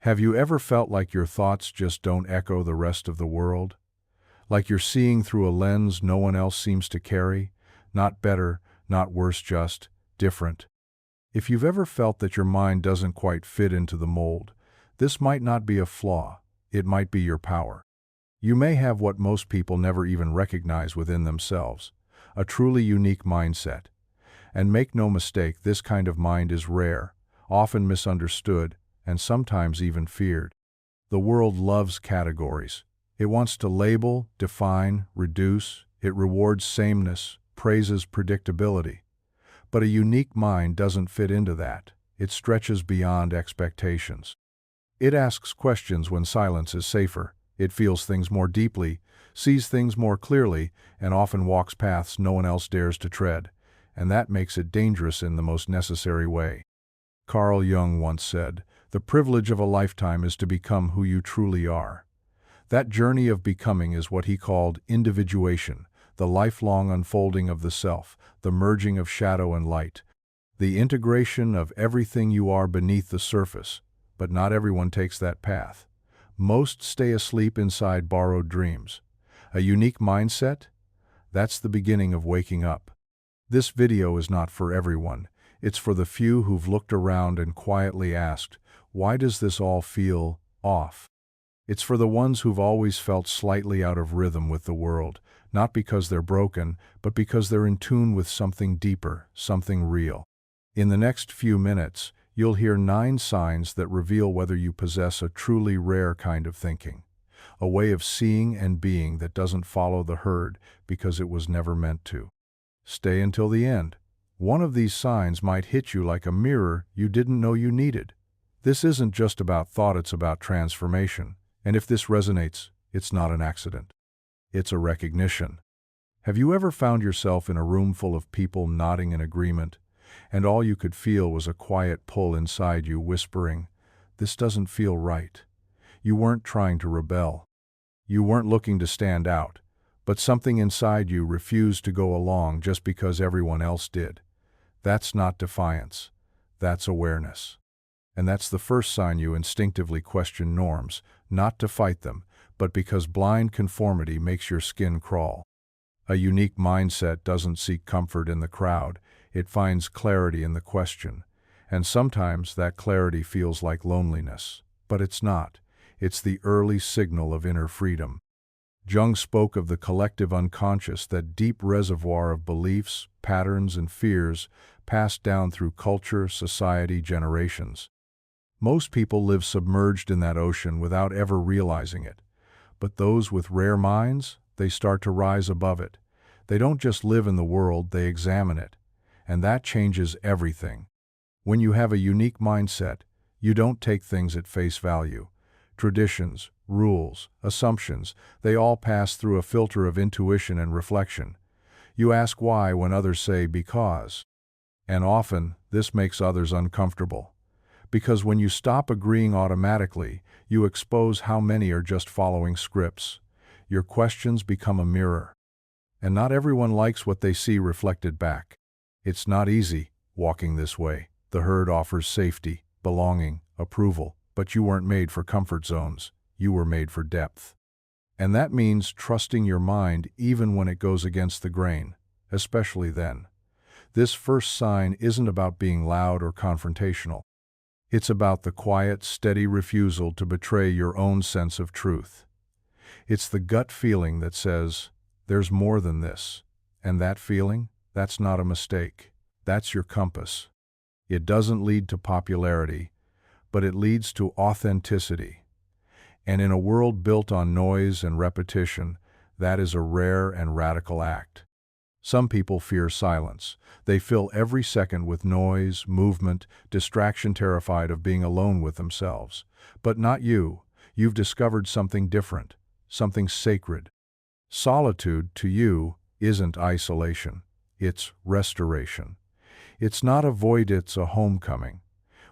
Have you ever felt like your thoughts just don't echo the rest of the world? Like you're seeing through a lens no one else seems to carry? Not better, not worse, just different. If you've ever felt that your mind doesn't quite fit into the mold, this might not be a flaw, it might be your power. You may have what most people never even recognize within themselves, a truly unique mindset. And make no mistake, this kind of mind is rare, often misunderstood, and sometimes even feared. The world loves categories. It wants to label, define, reduce. It rewards sameness, praises predictability. But a unique mind doesn't fit into that. It stretches beyond expectations. It asks questions when silence is safer. It feels things more deeply, sees things more clearly, and often walks paths no one else dares to tread. And that makes it dangerous in the most necessary way. Carl Jung once said, "The privilege of a lifetime is to become who you truly are." That journey of becoming is what he called individuation, the lifelong unfolding of the self, the merging of shadow and light, the integration of everything you are beneath the surface. But not everyone takes that path. Most stay asleep inside borrowed dreams. A unique mindset? That's the beginning of waking up. This video is not for everyone. It's for the few who've looked around and quietly asked, why does this all feel off? It's for the ones who've always felt slightly out of rhythm with the world, not because they're broken, but because they're in tune with something deeper, something real. In the next few minutes, you'll hear 9 signs that reveal whether you possess a truly rare kind of thinking, a way of seeing and being that doesn't follow the herd because it was never meant to. Stay until the end. One of these signs might hit you like a mirror you didn't know you needed. This isn't just about thought, it's about transformation. And if this resonates, it's not an accident. It's a recognition. Have you ever found yourself in a room full of people nodding in agreement, and all you could feel was a quiet pull inside you whispering, "This doesn't feel right"? You weren't trying to rebel. You weren't looking to stand out, but something inside you refused to go along just because everyone else did. That's not defiance. That's awareness. And that's the first sign you instinctively question norms, not to fight them, but because blind conformity makes your skin crawl. A unique mindset doesn't seek comfort in the crowd, it finds clarity in the question. And sometimes that clarity feels like loneliness. But it's not. It's the early signal of inner freedom. Jung spoke of the collective unconscious, that deep reservoir of beliefs, patterns, and fears passed down through culture, society, generations. Most people live submerged in that ocean without ever realizing it. But those with rare minds, they start to rise above it. They don't just live in the world, they examine it. And that changes everything. When you have a unique mindset, you don't take things at face value. Traditions, rules, assumptions, they all pass through a filter of intuition and reflection. You ask why when others say because. And often, this makes others uncomfortable. Because when you stop agreeing automatically, you expose how many are just following scripts. Your questions become a mirror. And not everyone likes what they see reflected back. It's not easy, walking this way. The herd offers safety, belonging, approval, but you weren't made for comfort zones. You were made for depth. And that means trusting your mind even when it goes against the grain, especially then. This first sign isn't about being loud or confrontational. It's about the quiet, steady refusal to betray your own sense of truth. It's the gut feeling that says, there's more than this. And that feeling, that's not a mistake. That's your compass. It doesn't lead to popularity, but it leads to authenticity. And in a world built on noise and repetition, that is a rare and radical act. Some people fear silence. They fill every second with noise, movement, distraction, terrified of being alone with themselves. But not you. You've discovered something different, something sacred. Solitude, to you, isn't isolation. It's restoration. It's not a void, it's a homecoming.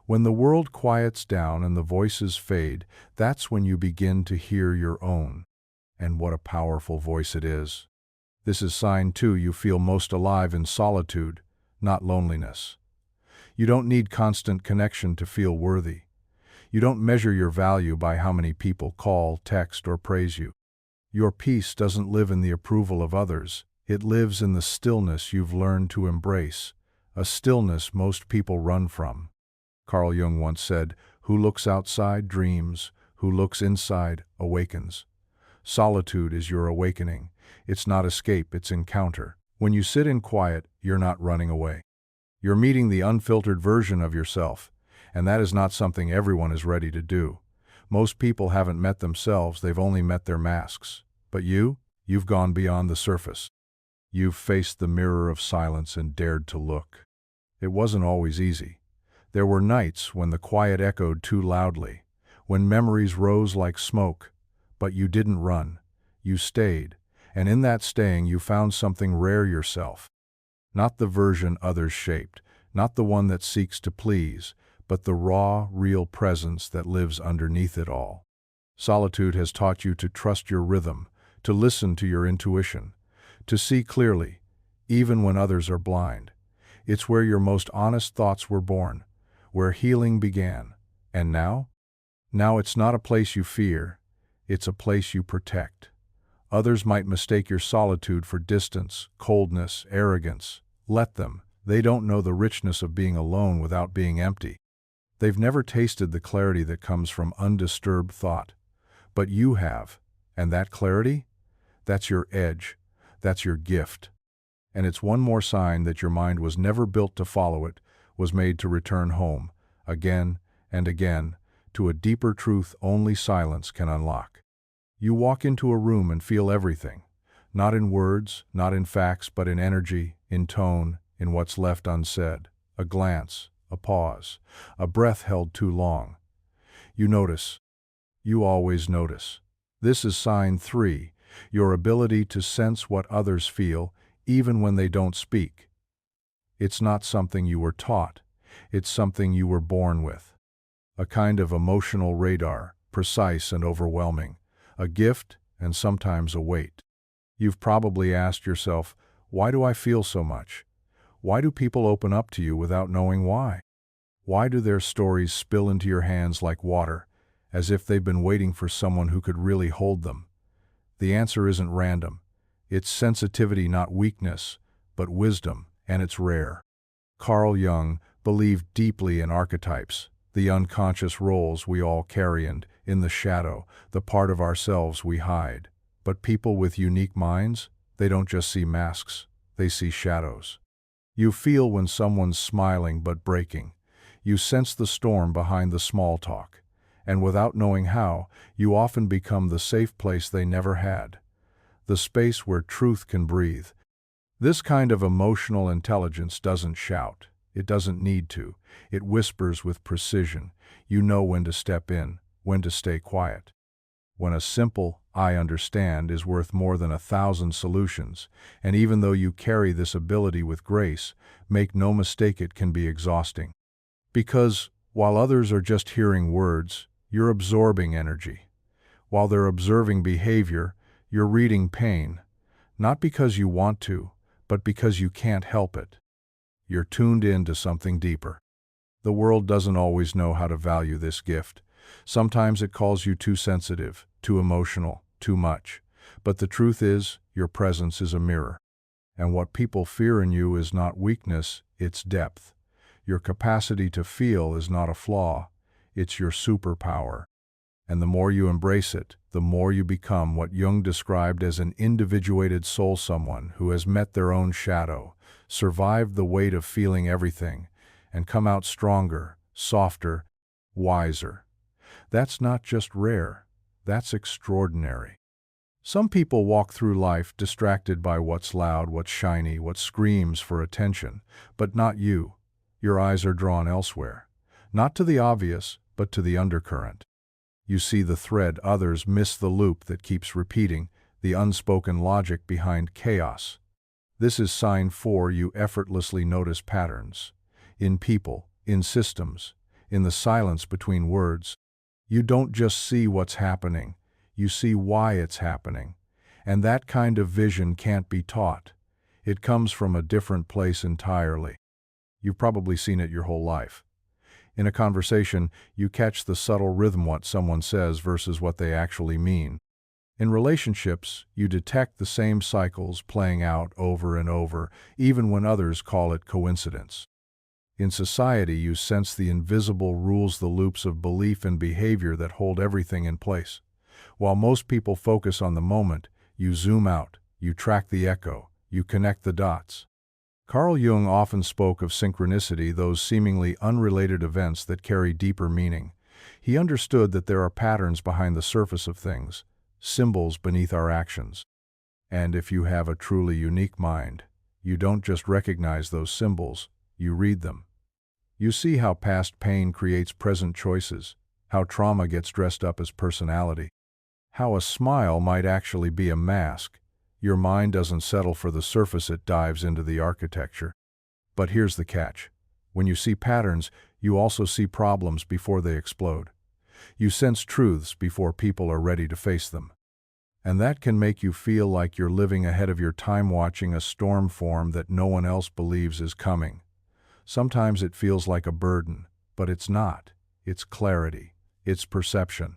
When the world quiets down and the voices fade, that's when you begin to hear your own. And what a powerful voice it is. This is sign 2, you feel most alive in solitude, not loneliness. You don't need constant connection to feel worthy. You don't measure your value by how many people call, text, or praise you. Your peace doesn't live in the approval of others. It lives in the stillness you've learned to embrace, a stillness most people run from. Carl Jung once said, "Who looks outside dreams, who looks inside awakens." Solitude is your awakening. It's not escape, it's encounter. When you sit in quiet, you're not running away. You're meeting the unfiltered version of yourself, and that is not something everyone is ready to do. Most people haven't met themselves, they've only met their masks. But you've gone beyond the surface. You've faced the mirror of silence and dared to look. It wasn't always easy. There were nights when the quiet echoed too loudly, when memories rose like smoke. But you didn't run. You stayed, and in that staying you found something rare yourself. Not the version others shaped, not the one that seeks to please, but the raw, real presence that lives underneath it all. Solitude has taught you to trust your rhythm, to listen to your intuition, to see clearly, even when others are blind. It's where your most honest thoughts were born, where healing began. And now? Now it's not a place you fear, it's a place you protect. Others might mistake your solitude for distance, coldness, arrogance. Let them. They don't know the richness of being alone without being empty. They've never tasted the clarity that comes from undisturbed thought. But you have, and that clarity? That's your edge, that's your gift. And it's one more sign that your mind was never built to follow it, was made to return home, again and again, to a deeper truth only silence can unlock. You walk into a room and feel everything, not in words, not in facts, but in energy, in tone, in what's left unsaid. A glance, a pause, a breath held too long. You notice. You always notice. This is sign 3, your ability to sense what others feel, even when they don't speak. It's not something you were taught, it's something you were born with. A kind of emotional radar, precise and overwhelming, a gift and sometimes a weight. You've probably asked yourself, why do I feel so much? Why do people open up to you without knowing why? Why do their stories spill into your hands like water, as if they've been waiting for someone who could really hold them? The answer isn't random. It's sensitivity, not weakness, but wisdom, and it's rare. Carl Jung believed deeply in archetypes, the unconscious roles we all carry and, in the shadow, the part of ourselves we hide. But people with unique minds, they don't just see masks, they see shadows. You feel when someone's smiling but breaking. You sense the storm behind the small talk. And without knowing how, you often become the safe place they never had. The space where truth can breathe. This kind of emotional intelligence doesn't shout. It doesn't need to. It whispers with precision. You know when to step in, when to stay quiet. When a simple, "I understand," is worth more than 1,000 solutions, and even though you carry this ability with grace, make no mistake, it can be exhausting. Because, while others are just hearing words, you're absorbing energy. While they're observing behavior, you're reading pain, not because you want to, but because you can't help it. You're tuned in to something deeper. The world doesn't always know how to value this gift. Sometimes it calls you too sensitive, too emotional, too much. But the truth is, your presence is a mirror. And what people fear in you is not weakness, it's depth. Your capacity to feel is not a flaw, it's your superpower. And the more you embrace it, the more you become what Jung described as an individuated soul, someone who has met their own shadow, survived the weight of feeling everything, and come out stronger, softer, wiser. That's not just rare, that's extraordinary. Some people walk through life distracted by what's loud, what's shiny, what screams for attention, but not you. Your eyes are drawn elsewhere, not to the obvious, but to the undercurrent. You see the thread, others miss the loop that keeps repeating, the unspoken logic behind chaos. This is sign 4, you effortlessly notice patterns. In people, in systems, in the silence between words. You don't just see what's happening, you see why it's happening. And that kind of vision can't be taught. It comes from a different place entirely. You've probably seen it your whole life. In a conversation, you catch the subtle rhythm what someone says versus what they actually mean. In relationships, you detect the same cycles playing out over and over, even when others call it coincidence. In society, you sense the invisible rules, the loops of belief and behavior that hold everything in place. While most people focus on the moment, you zoom out, you track the echo, you connect the dots. Carl Jung often spoke of synchronicity, those seemingly unrelated events that carry deeper meaning. He understood that there are patterns behind the surface of things, symbols beneath our actions. And if you have a truly unique mind, you don't just recognize those symbols, you read them. You see how past pain creates present choices, how trauma gets dressed up as personality, how a smile might actually be a mask. Your mind doesn't settle for the surface, it dives into the architecture. But here's the catch. When you see patterns, you also see problems before they explode. You sense truths before people are ready to face them. And that can make you feel like you're living ahead of your time, watching a storm form that no one else believes is coming. Sometimes it feels like a burden, but it's not. It's clarity. It's perception.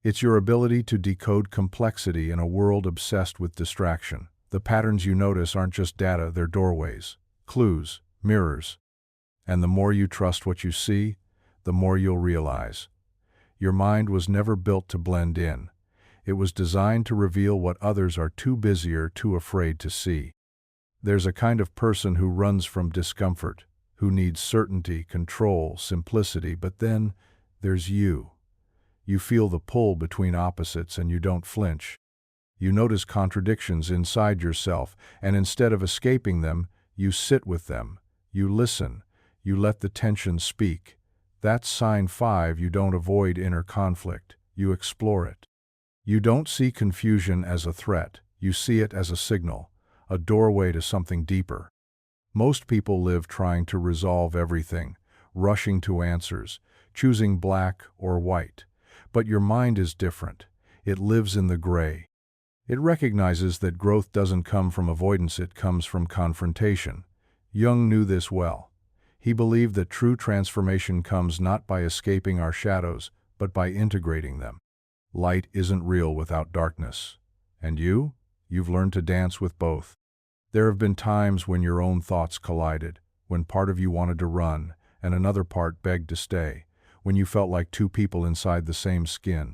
It's your ability to decode complexity in a world obsessed with distraction. The patterns you notice aren't just data, they're doorways, clues, mirrors. And the more you trust what you see, the more you'll realize. Your mind was never built to blend in. It was designed to reveal what others are too busy or too afraid to see. There's a kind of person who runs from discomfort, who needs certainty, control, simplicity, but then there's you. You feel the pull between opposites and you don't flinch. You notice contradictions inside yourself, and instead of escaping them, you sit with them. You listen. You let the tension speak. That's sign 5. You don't avoid inner conflict. You explore it. You don't see confusion as a threat. You see it as a signal, a doorway to something deeper. Most people live trying to resolve everything, rushing to answers, choosing black or white. But your mind is different. It lives in the gray. It recognizes that growth doesn't come from avoidance, it comes from confrontation. Jung knew this well. He believed that true transformation comes not by escaping our shadows, but by integrating them. Light isn't real without darkness. And you've learned to dance with both. There have been times when your own thoughts collided, when part of you wanted to run and another part begged to stay, when you felt like two people inside the same skin.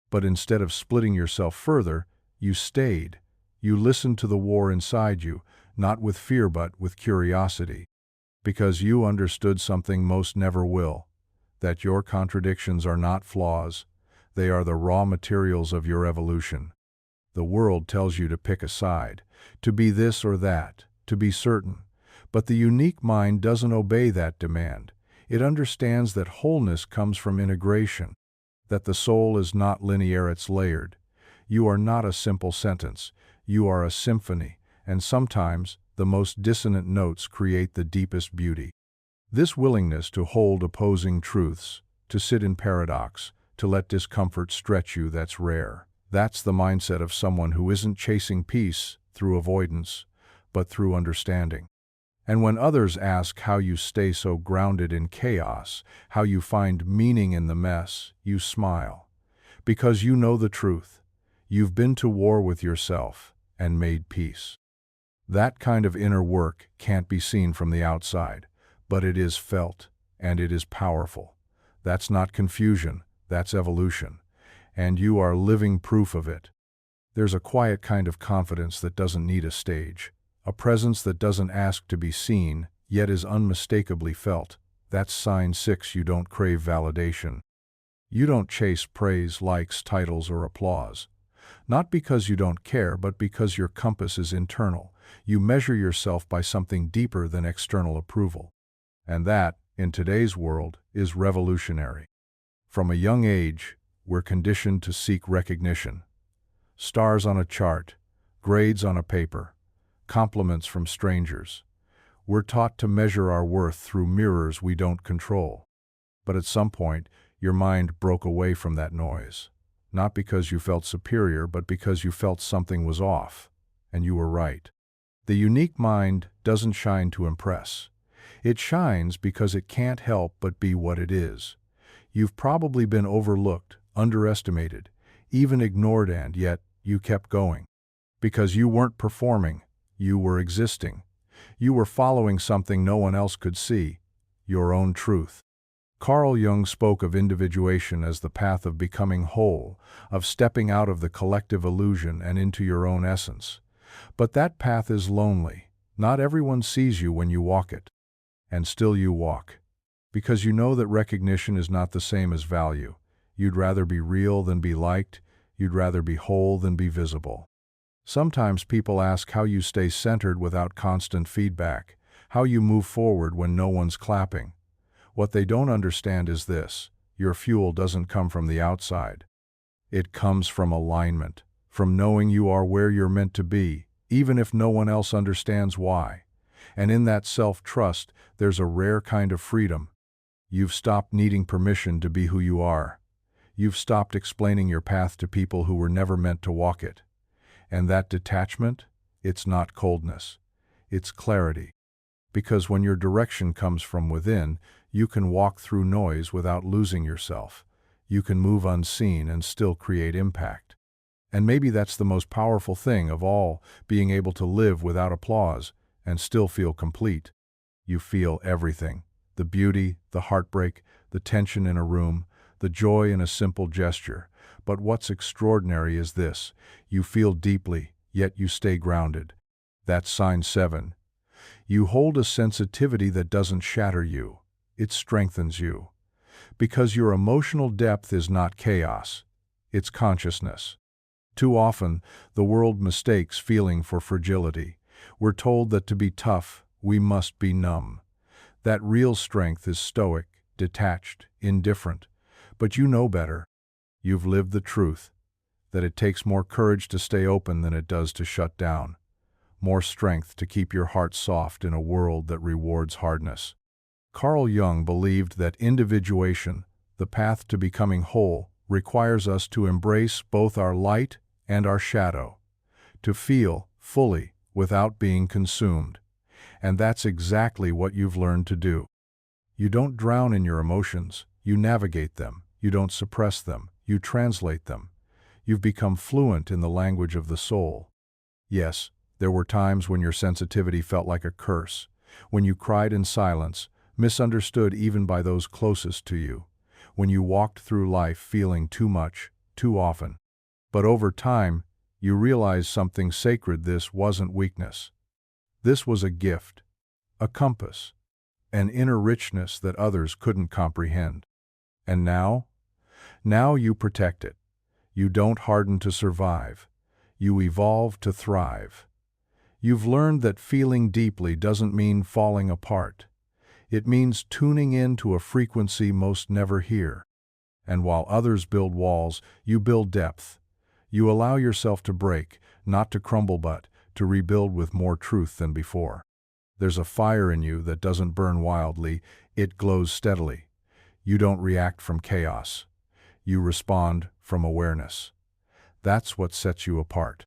But instead of splitting yourself further, you stayed. You listened to the war inside you, not with fear but with curiosity. Because you understood something most never will, that your contradictions are not flaws, they are the raw materials of your evolution. The world tells you to pick a side, to be this or that, to be certain. But the unique mind doesn't obey that demand. It understands that wholeness comes from integration, that the soul is not linear, it's layered. You are not a simple sentence, you are a symphony, and sometimes the most dissonant notes create the deepest beauty. This willingness to hold opposing truths, to sit in paradox, to let discomfort stretch you, that's rare. That's the mindset of someone who isn't chasing peace through avoidance, but through understanding. And when others ask how you stay so grounded in chaos, how you find meaning in the mess, you smile. Because you know the truth. You've been to war with yourself and made peace. That kind of inner work can't be seen from the outside, but it is felt, and it is powerful. That's not confusion, that's evolution. And you are living proof of it. There's a quiet kind of confidence that doesn't need a stage, a presence that doesn't ask to be seen, yet is unmistakably felt. That's sign 6. You don't crave validation. You don't chase praise, likes, titles, or applause. Not because you don't care, but because your compass is internal. You measure yourself by something deeper than external approval. And that, in today's world, is revolutionary. From a young age, we're conditioned to seek recognition. Stars on a chart, grades on a paper, compliments from strangers. We're taught to measure our worth through mirrors we don't control. But at some point, your mind broke away from that noise. Not because you felt superior, but because you felt something was off. And you were right. The unique mind doesn't shine to impress. It shines because it can't help but be what it is. You've probably been overlooked, underestimated, even ignored, and yet you kept going. Because you weren't performing, you were existing. You were following something no one else could see, your own truth. Carl Jung spoke of individuation as the path of becoming whole, of stepping out of the collective illusion and into your own essence. But that path is lonely. Not everyone sees you when you walk it. And still you walk. Because you know that recognition is not the same as value. You'd rather be real than be liked. You'd rather be whole than be visible. Sometimes people ask how you stay centered without constant feedback, how you move forward when no one's clapping. What they don't understand is this: your fuel doesn't come from the outside. It comes from alignment, from knowing you are where you're meant to be, even if no one else understands why. And in that self-trust, there's a rare kind of freedom. You've stopped needing permission to be who you are. You've stopped explaining your path to people who were never meant to walk it. And that detachment, it's not coldness, it's clarity. Because when your direction comes from within, you can walk through noise without losing yourself. You can move unseen and still create impact. And maybe that's the most powerful thing of all, being able to live without applause and still feel complete. You feel everything: the beauty, the heartbreak, the tension in a room, the joy in a simple gesture. But what's extraordinary is this: you feel deeply, yet you stay grounded. That's sign 7. You hold a sensitivity that doesn't shatter you. It strengthens you. Because your emotional depth is not chaos. It's consciousness. Too often, the world mistakes feeling for fragility. We're told that to be tough, we must be numb. That real strength is stoic, detached, indifferent. But you know better. You've lived the truth, that it takes more courage to stay open than it does to shut down. More strength to keep your heart soft in a world that rewards hardness. Carl Jung believed that individuation, the path to becoming whole, requires us to embrace both our light and our shadow, to feel fully without being consumed. And that's exactly what you've learned to do. You don't drown in your emotions, you navigate them. You don't suppress them, you translate them. You've become fluent in the language of the soul. Yes, there were times when your sensitivity felt like a curse, when you cried in silence, misunderstood even by those closest to you, when you walked through life feeling too much, too often. But over time, you realized something sacred. This wasn't weakness. This was a gift, a compass, an inner richness that others couldn't comprehend. And now you protect it. You don't harden to survive. You evolve to thrive. You've learned that feeling deeply doesn't mean falling apart. It means tuning in to a frequency most never hear. And while others build walls, you build depth. You allow yourself to break, not to crumble but to rebuild with more truth than before. There's a fire in you that doesn't burn wildly, it glows steadily. You don't react from chaos. You respond from awareness. That's what sets you apart.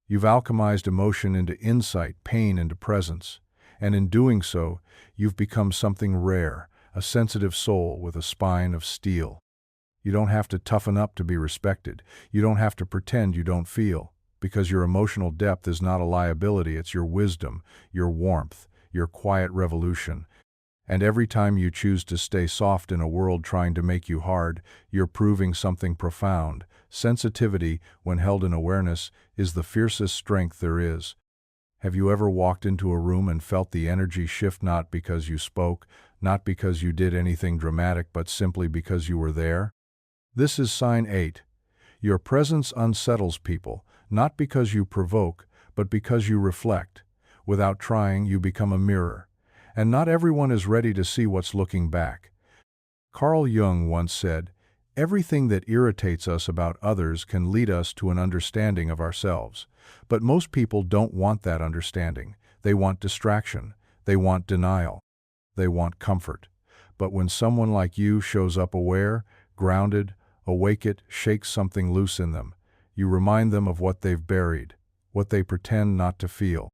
You've alchemized emotion into insight, pain into presence, and in doing so, you've become something rare, a sensitive soul with a spine of steel. You don't have to toughen up to be respected. You don't have to pretend you don't feel, because your emotional depth is not a liability, it's your wisdom, your warmth, your quiet revolution. And every time you choose to stay soft in a world trying to make you hard, you're proving something profound. Sensitivity, when held in awareness, is the fiercest strength there is. Have you ever walked into a room and felt the energy shift, not because you spoke, not because you did anything dramatic, but simply because you were there? This is sign 8. Your presence unsettles people, not because you provoke, but because you reflect. Without trying, you become a mirror. And not everyone is ready to see what's looking back. Carl Jung once said, "Everything that irritates us about others can lead us to an understanding of ourselves. But most people don't want that understanding. They want distraction. They want denial. They want comfort. But when someone like you shows up aware, grounded, awake, it shakes something loose in them. You remind them of what they've buried, what they pretend not to feel,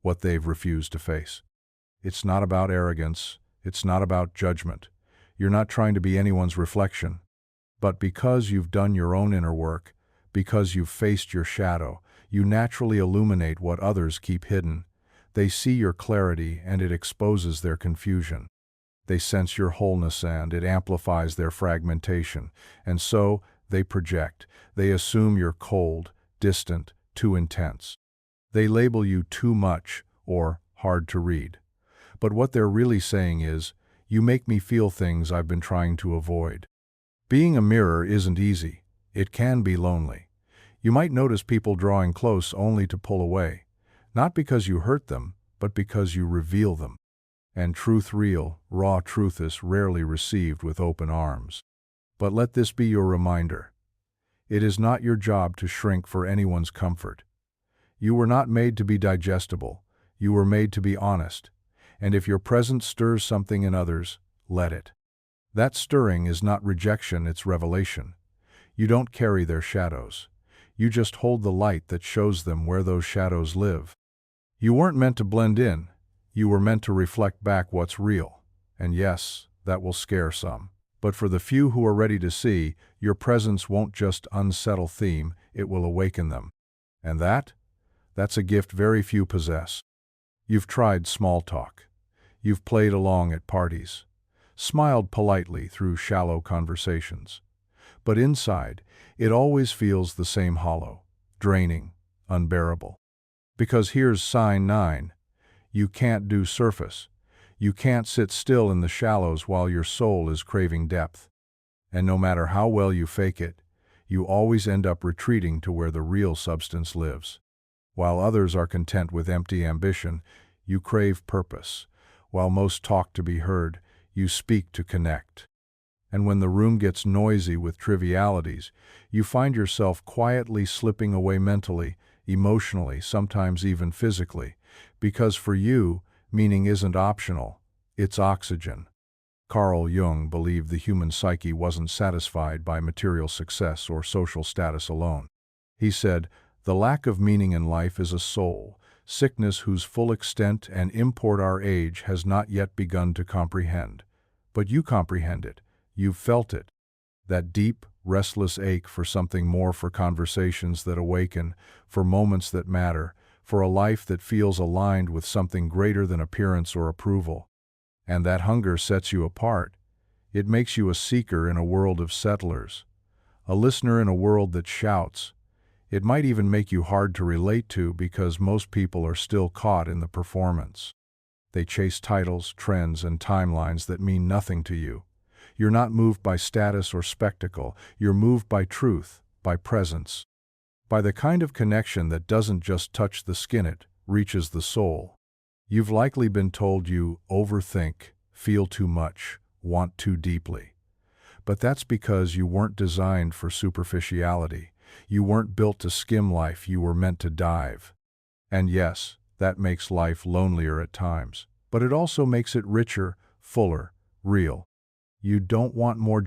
what they've refused to face. It's not about arrogance. It's not about judgment. You're not trying to be anyone's reflection. But because you've done your own inner work, because you've faced your shadow, you naturally illuminate what others keep hidden. They see your clarity and it exposes their confusion. They sense your wholeness and it amplifies their fragmentation. And so, they project. They assume you're cold, distant, too intense. They label you too much or hard to read. But what they're really saying is, you make me feel things I've been trying to avoid. Being a mirror isn't easy. It can be lonely. You might notice people drawing close only to pull away. Not because you hurt them, but because you reveal them. And truth real, raw truth is rarely received with open arms. But let this be your reminder. It is not your job to shrink for anyone's comfort. You were not made to be digestible. You were made to be honest. And if your presence stirs something in others, let it. That stirring is not rejection, it's revelation. You don't carry their shadows. You just hold the light that shows them where those shadows live. You weren't meant to blend in. You were meant to reflect back what's real. And yes, that will scare some. But for the few who are ready to see, your presence won't just unsettle them, it will awaken them. And that's a gift very few possess. You've tried small talk. You've played along at parties, smiled politely through shallow conversations. But inside, it always feels the same hollow, draining, unbearable. Because here's sign 9. You can't do surface. You can't sit still in the shallows while your soul is craving depth. And no matter how well you fake it, you always end up retreating to where the real substance lives. While others are content with empty ambition, you crave purpose. While most talk to be heard, you speak to connect. And when the room gets noisy with trivialities, you find yourself quietly slipping away mentally, emotionally, sometimes even physically. Because for you, meaning isn't optional, it's oxygen. Carl Jung believed the human psyche wasn't satisfied by material success or social status alone. He said, "The lack of meaning in life is a soul, sickness whose full extent and import our age has not yet begun to comprehend. But you comprehend it. You've felt it. That deep, restless ache for something more, for conversations that awaken, for moments that matter, for a life that feels aligned with something greater than appearance or approval. And that hunger sets you apart. It makes you a seeker in a world of settlers, a listener in a world that shouts. It might even make you hard to relate to because most people are still caught in the performance. They chase titles, trends, and timelines that mean nothing to you. You're not moved by status or spectacle. You're moved by truth, by presence. By the kind of connection that doesn't just touch the skin, it reaches the soul. You've likely been told you overthink, feel too much, want too deeply. But that's because you weren't designed for superficiality. You weren't built to skim life, you were meant to dive. And yes, that makes life lonelier at times, but it also makes it richer, fuller, real. You don't want more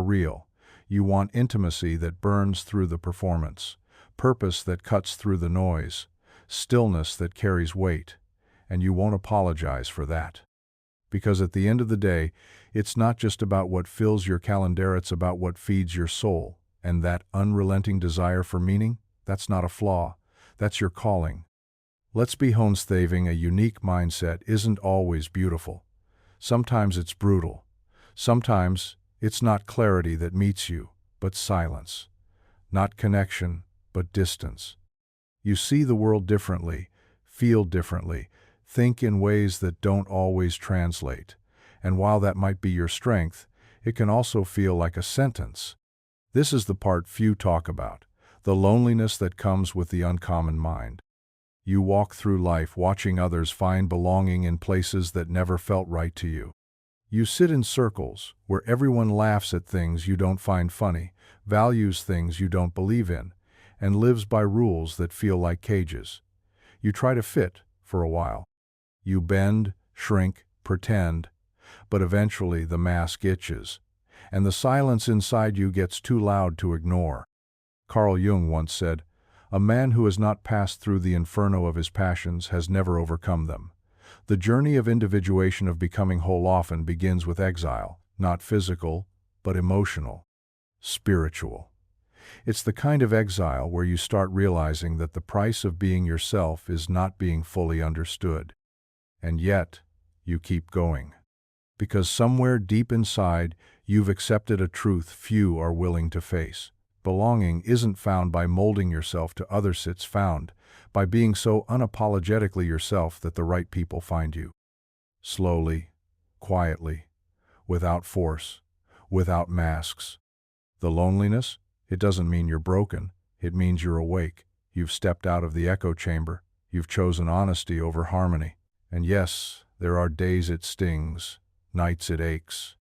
real. You want intimacy that burns through the performance, purpose that cuts through the noise, stillness that carries weight, and you won't apologize for that. Because at the end of the day, it's not just about what fills your calendar, it's about what feeds your soul, and that unrelenting desire for meaning, that's not a flaw, that's your calling. Let's be honest, having a unique mindset isn't always beautiful. Sometimes it's brutal. Sometimes it's not clarity that meets you, but silence. Not connection, but distance. You see the world differently, feel differently, think in ways that don't always translate. And while that might be your strength, it can also feel like a sentence. This is the part few talk about, the loneliness that comes with the uncommon mind. You walk through life watching others find belonging in places that never felt right to you. You sit in circles where everyone laughs at things you don't find funny, values things you don't believe in, and lives by rules that feel like cages. You try to fit for a while. You bend, shrink, pretend, but eventually the mask itches, and the silence inside you gets too loud to ignore. Carl Jung once said, "A man who has not passed through the inferno of his passions has never overcome them." The journey of individuation of becoming whole often begins with exile, not physical, but emotional, spiritual. It's the kind of exile where you start realizing that the price of being yourself is not being fully understood. And yet, you keep going. Because somewhere deep inside, you've accepted a truth few are willing to face. Belonging isn't found by molding yourself to others, it's found by being so unapologetically yourself that the right people find you. Slowly, quietly, without force, without masks. The loneliness? It doesn't mean you're broken. It means you're awake. You've stepped out of the echo chamber. You've chosen honesty over harmony. And yes, there are days it stings, nights it aches.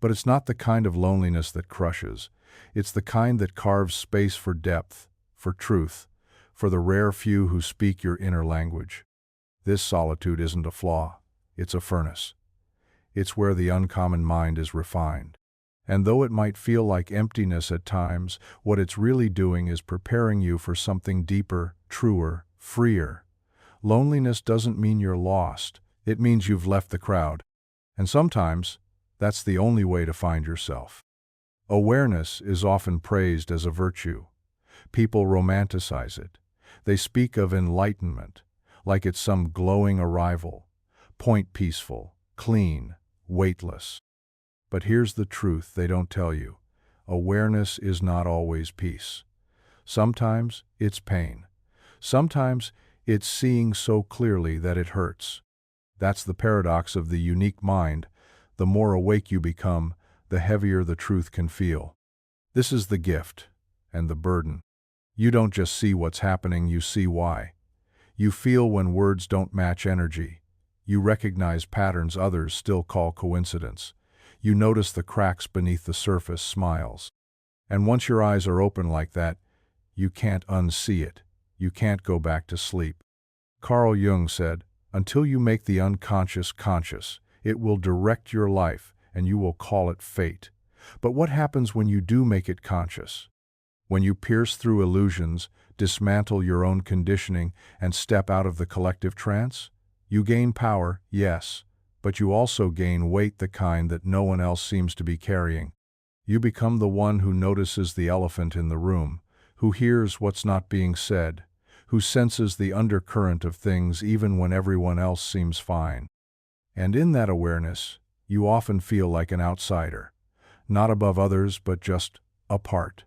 But it's not the kind of loneliness that crushes. It's the kind that carves space for depth, for truth, for the rare few who speak your inner language. This solitude isn't a flaw. It's a furnace. It's where the uncommon mind is refined. And though it might feel like emptiness at times, what it's really doing is preparing you for something deeper, truer, freer. Loneliness doesn't mean you're lost. It means you've left the crowd. And sometimes, that's the only way to find yourself. Awareness is often praised as a virtue. People romanticize it. They speak of enlightenment, like it's some glowing arrival, point peaceful, clean, weightless. But here's the truth they don't tell you. Awareness is not always peace. Sometimes it's pain. Sometimes it's seeing so clearly that it hurts. That's the paradox of the unique mind. The more awake you become, the heavier the truth can feel. This is the gift and the burden. You don't just see what's happening, you see why. You feel when words don't match energy. You recognize patterns others still call coincidence. You notice the cracks beneath the surface smiles. And once your eyes are open like that, you can't unsee it. You can't go back to sleep. Carl Jung said, "Until you make the unconscious conscious, it will direct your life and you will call it fate." But what happens when you do make it conscious? When you pierce through illusions, dismantle your own conditioning, and step out of the collective trance? You gain power, yes, but you also gain weight, the kind that no one else seems to be carrying. You become the one who notices the elephant in the room, who hears what's not being said, who senses the undercurrent of things even when everyone else seems fine. And in that awareness, you often feel like an outsider, not above others but just apart.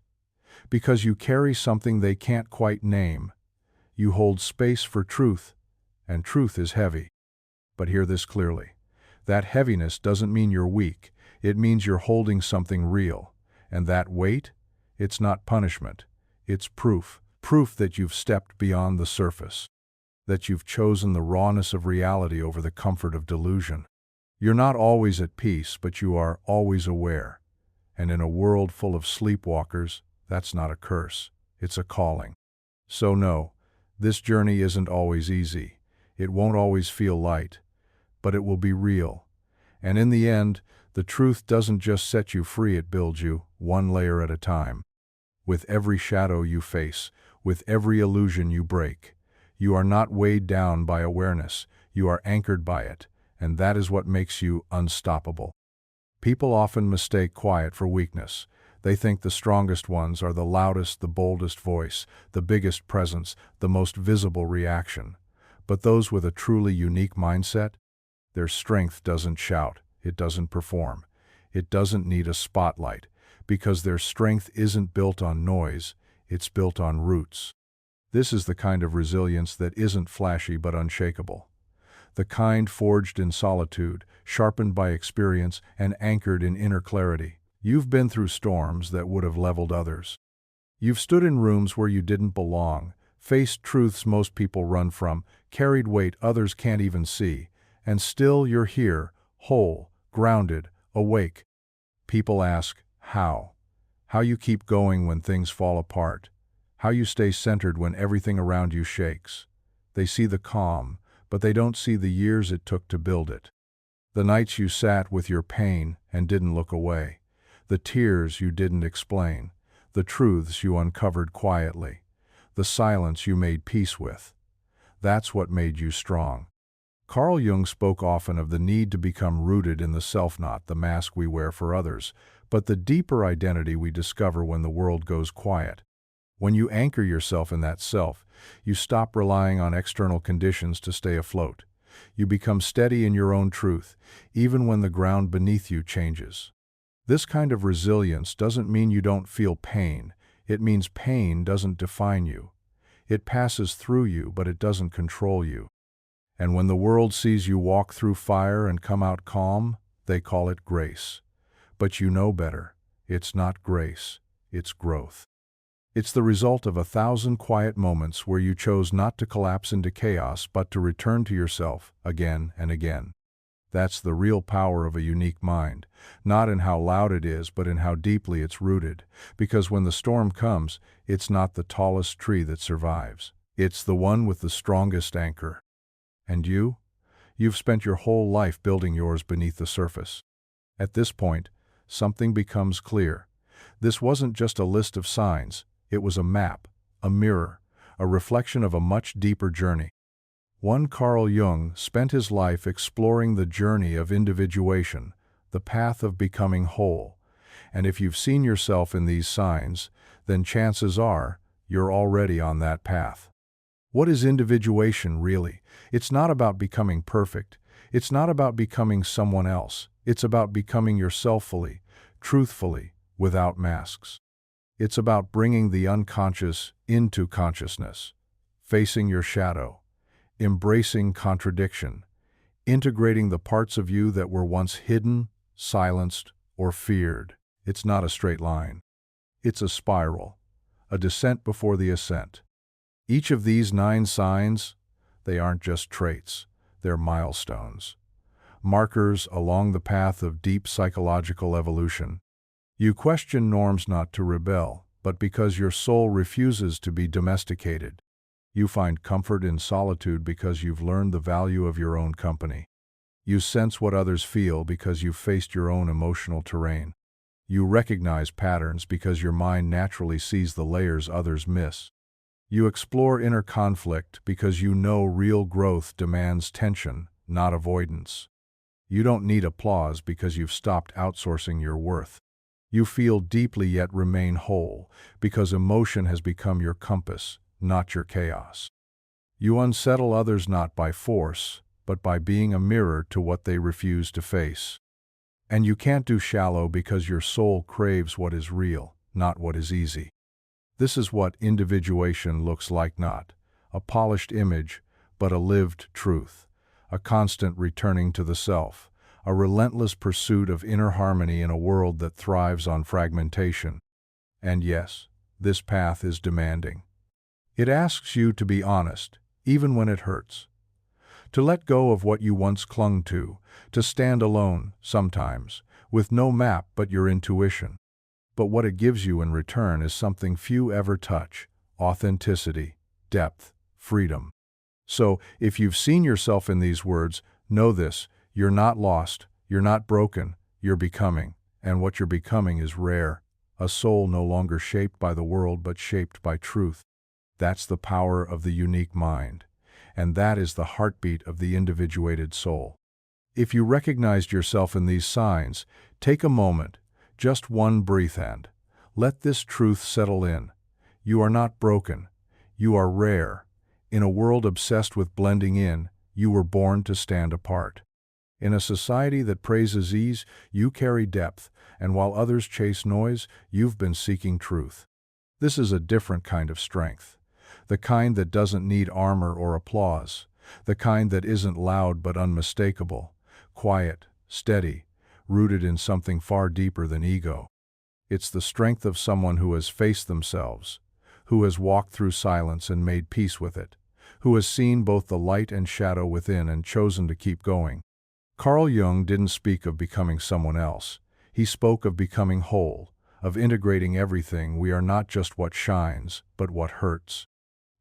Because you carry something they can't quite name. You hold space for truth, and truth is heavy. But hear this clearly. That heaviness doesn't mean you're weak. It means you're holding something real. And that weight? It's not punishment. It's proof. Proof that you've stepped beyond the surface. That you've chosen the rawness of reality over the comfort of delusion. You're not always at peace, but you are always aware. And in a world full of sleepwalkers, that's not a curse. It's a calling. So no, this journey isn't always easy. It won't always feel light. But it will be real. And in the end, the truth doesn't just set you free, it builds you, one layer at a time. With every shadow you face, with every illusion you break, you are not weighed down by awareness, you are anchored by it, and that is what makes you unstoppable. People often mistake quiet for weakness. They think the strongest ones are the loudest, the boldest voice, the biggest presence, the most visible reaction. But those with a truly unique mindset, their strength doesn't shout, it doesn't perform, it doesn't need a spotlight, because their strength isn't built on noise, it's built on roots. This is the kind of resilience that isn't flashy but unshakable. The kind forged in solitude, sharpened by experience, and anchored in inner clarity. You've been through storms that would have leveled others. You've stood in rooms where you didn't belong, faced truths most people run from, carried weight others can't even see, and still you're here, whole, grounded, awake. People ask, how? How you keep going when things fall apart. How you stay centered when everything around you shakes. They see the calm, but they don't see the years it took to build it. The nights you sat with your pain and didn't look away. The tears you didn't explain. The truths you uncovered quietly. The silence you made peace with. That's what made you strong. Carl Jung spoke often of the need to become rooted in the self, not the mask we wear for others, but the deeper identity we discover when the world goes quiet. When you anchor yourself in that self, you stop relying on external conditions to stay afloat. You become steady in your own truth, even when the ground beneath you changes. This kind of resilience doesn't mean you don't feel pain. It means pain doesn't define you. It passes through you, but it doesn't control you. And when the world sees you walk through fire and come out calm, they call it grace. But you know better. It's not grace, it's growth. It's the result of 1,000 quiet moments where you chose not to collapse into chaos but to return to yourself again and again. That's the real power of a unique mind, not in how loud it is but in how deeply it's rooted, because when the storm comes, it's not the tallest tree that survives. It's the one with the strongest anchor. And you? You've spent your whole life building yours beneath the surface. At this point, something becomes clear. This wasn't just a list of signs. It was a map, a mirror, a reflection of a much deeper journey. One Carl Jung spent his life exploring the journey of individuation, the path of becoming whole. And if you've seen yourself in these signs, then chances are you're already on that path. What is individuation really? It's not about becoming perfect. It's not about becoming someone else. It's about becoming yourself fully, truthfully, without masks. It's about bringing the unconscious into consciousness, facing your shadow, embracing contradiction, integrating the parts of you that were once hidden, silenced, or feared. It's not a straight line. It's a spiral, a descent before the ascent. Each of these 9 signs, they aren't just traits, they're milestones, markers along the path of deep psychological evolution. You question norms not to rebel, but because your soul refuses to be domesticated. You find comfort in solitude because you've learned the value of your own company. You sense what others feel because you've faced your own emotional terrain. You recognize patterns because your mind naturally sees the layers others miss. You explore inner conflict because you know real growth demands tension, not avoidance. You don't need applause because you've stopped outsourcing your worth. You feel deeply yet remain whole because emotion has become your compass, not your chaos. You unsettle others not by force, but by being a mirror to what they refuse to face. And you can't do shallow because your soul craves what is real, not what is easy. This is what individuation looks like, not a polished image, but a lived truth, a constant returning to the self, a relentless pursuit of inner harmony in a world that thrives on fragmentation. And yes, this path is demanding. It asks you to be honest, even when it hurts. To let go of what you once clung to stand alone, sometimes, with no map but your intuition. But what it gives you in return is something few ever touch: authenticity, depth, freedom. So, if you've seen yourself in these words, know this: you're not lost, you're not broken, you're becoming. And what you're becoming is rare, a soul no longer shaped by the world but shaped by truth. That's the power of the unique mind. And that is the heartbeat of the individuated soul. If you recognized yourself in these signs, take a moment, just one breath, and let this truth settle in. You are not broken. You are rare. In a world obsessed with blending in, you were born to stand apart. In a society that praises ease, you carry depth, and while others chase noise, you've been seeking truth. This is a different kind of strength, the kind that doesn't need armor or applause, the kind that isn't loud but unmistakable, quiet, steady, rooted in something far deeper than ego. It's the strength of someone who has faced themselves, who has walked through silence and made peace with it, who has seen both the light and shadow within and chosen to keep going. Carl Jung didn't speak of becoming someone else. He spoke of becoming whole, of integrating everything. We are not just what shines, but what hurts.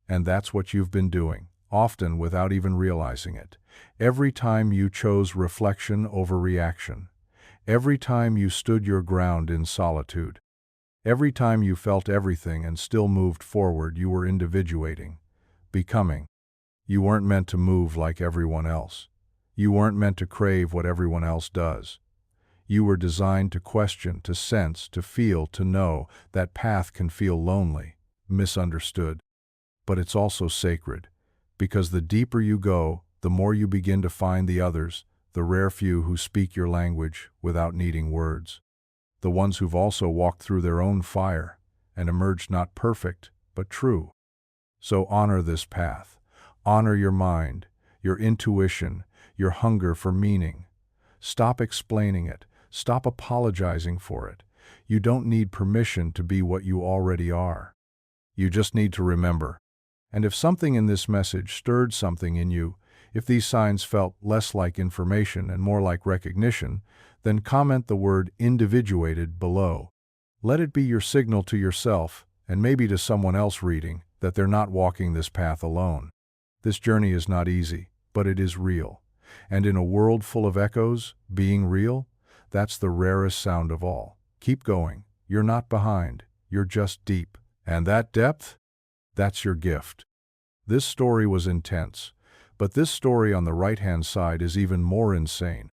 And that's what you've been doing, often without even realizing it. Every time you chose reflection over reaction, every time you stood your ground in solitude, every time you felt everything and still moved forward, you were individuating, becoming. You weren't meant to move like everyone else. You weren't meant to crave what everyone else does. You were designed to question, to sense, to feel, to know. That path can feel lonely, misunderstood. But it's also sacred, because the deeper you go, the more you begin to find the others, the rare few who speak your language without needing words. The ones who've also walked through their own fire and emerged not perfect, but true. So honor this path. Honor your mind, your intuition, your hunger for meaning. Stop explaining it. Stop apologizing for it. You don't need permission to be what you already are. You just need to remember. And if something in this message stirred something in you, if these signs felt less like information and more like recognition, then comment the word individuated below. Let it be your signal to yourself, and maybe to someone else reading, that they're not walking this path alone. This journey is not easy, but it is real. And in a world full of echoes, being real, that's the rarest sound of all. Keep going. You're not behind. You're just deep. And that depth? That's your gift. This story was intense, but this story on the right-hand side is even more insane.